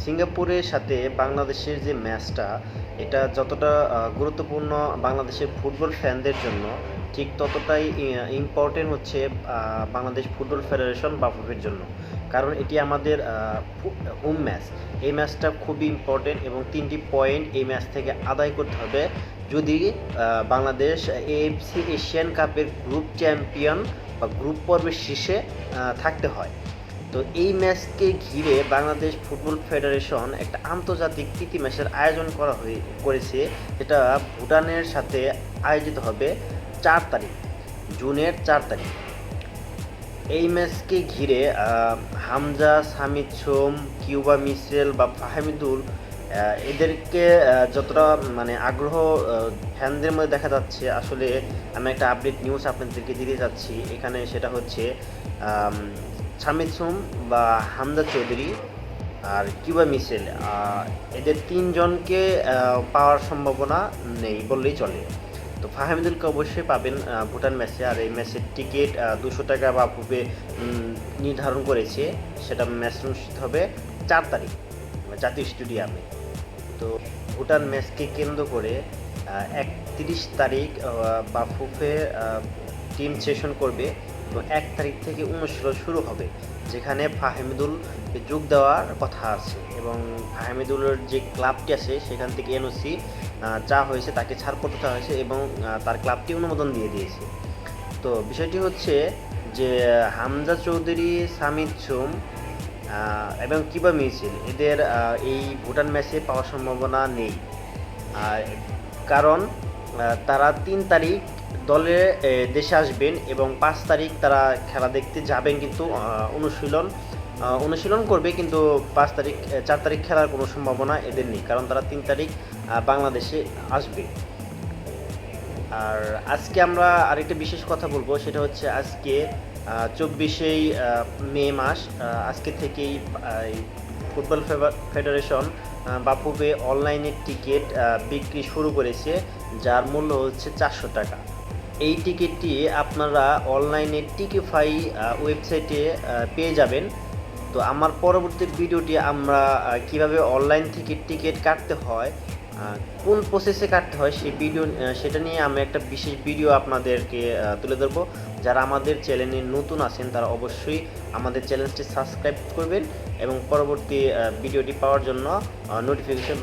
সিঙ্গাপুরের সাথে বাংলাদেশের যে ম্যাচটা, এটা যতটা গুরুত্বপূর্ণ বাংলাদেশের ফুটবল ফ্যানদের জন্য, ঠিক ততটাই ইম্পর্টেন্ট হচ্ছে বাংলাদেশ ফুটবল ফেডারেশন বাফুফের জন্য। কারণ এটি আমাদের হোম ম্যাচ। এই ম্যাচটা খুবই ইম্পর্টেন্ট এবং 3টি পয়েন্ট এই ম্যাচ থেকে আদায় করতে হবে যদি বাংলাদেশ এএফসি এশিয়ান কাপের গ্রুপ চ্যাম্পিয়ন বা গ্রুপ পর্বের শীর্ষে থাকতে হয়। তো এই ম্যাচকে ঘিরে বাংলাদেশ ফুটবল ফেডারেশন একটা আন্তর্জাতিক প্রীতি ম্যাচের আয়োজন করেছে, যেটা ভুটানের সাথে আয়োজিত হবে 4 তারিখ, জুনের 4 তারিখ। এই ম্যাচকে ঘিরে হামজা, সামিদ সোম, কিউবা মিচেল বা ফাহমিদুল, এদেরকে যতটা মানে আগ্রহ ফ্যানদের মধ্যে দেখা যাচ্ছে। আসলে আমি একটা আপডেট নিউজ আপনাদেরকে দিতে যাচ্ছি এখানে, সেটা হচ্ছে সামিদ সোম বা হামজা চৌধুরী আর কিউবা মিচেল, এদের 3জনকে পাওয়ার সম্ভাবনা নেই বললেই চলে। তো ফাহমিদুলকে অবশ্যই পাবেন ভুটান ম্যাচে। আর এই ম্যাচের টিকিট 200 টাকা বা পূর্বে নির্ধারণ করেছে। সেটা ম্যাচ অনুষ্ঠিত হবে 4 তারিখ জাতীয় স্টেডিয়ামে। তো ভুটান ম্যাচকে কেন্দ্র করে 31 তারিখ বাফুফে টিম সেশন করবে এবং 1 তারিখ থেকে অনুশীলন শুরু হবে, যেখানে ফাহমিদুলকে যোগ দেওয়ার কথা আছে। এবং ফাহমিদুলের যে ক্লাবটি আছে সেখান থেকে এনওসি চা হয়েছে, তাকে ছাড়পত্র দেওয়া হয়েছে এবং তার ক্লাবটি অনুমোদন দিয়ে দিয়েছে। তো বিষয়টি হচ্ছে যে হামজা চৌধুরী, সামিদ সোম এবং কিবা মিছিল, এদের এই ভুটান ম্যাচে পাওয়ার সম্ভাবনা নেই। কারণ তারা 3 তারিখ দলে দেশে আসবেন এবং 5 তারিখ তারা খেলা দেখতে যাবেন, কিন্তু অনুশীলন করবে, কিন্তু 4 তারিখ খেলার কোনো সম্ভাবনা এদের নেই, কারণ তারা 3 তারিখ বাংলাদেশে আসবে। আর আজকে আমরা আরেকটা বিশেষ কথা বলবো, সেটা হচ্ছে আজকে 24 মে মাস, আজকে থেকেই ফুটবল ফেডারেশন বাফুফে অনলাইনে টিকিট বিক্রি শুরু করেছে, যার মূল্য হচ্ছে 400 টাকা। এই টিকিটটি আপনারা অনলাইনে টিকিফাই ওয়েবসাইটে পেয়ে যাবেন। তো আমার পরবর্তী ভিডিওটি আমরা কিভাবে অনলাইন থেকে টিকিট কাটতে হয়, কোন প্রসেসে কাটতে হয় সেটা নিয়ে আমি একটা বিশেষ ভিডিও আপনাদেরকে তুলে ধরবো। যারা আমাদের চ্যানেলে নতুন আছেন তারা অবশ্যই আমাদের চ্যানেলটি সাবস্ক্রাইব করবেন এবং পরবর্তী ভিডিওটি পাওয়ার জন্য নোটিফিকেশন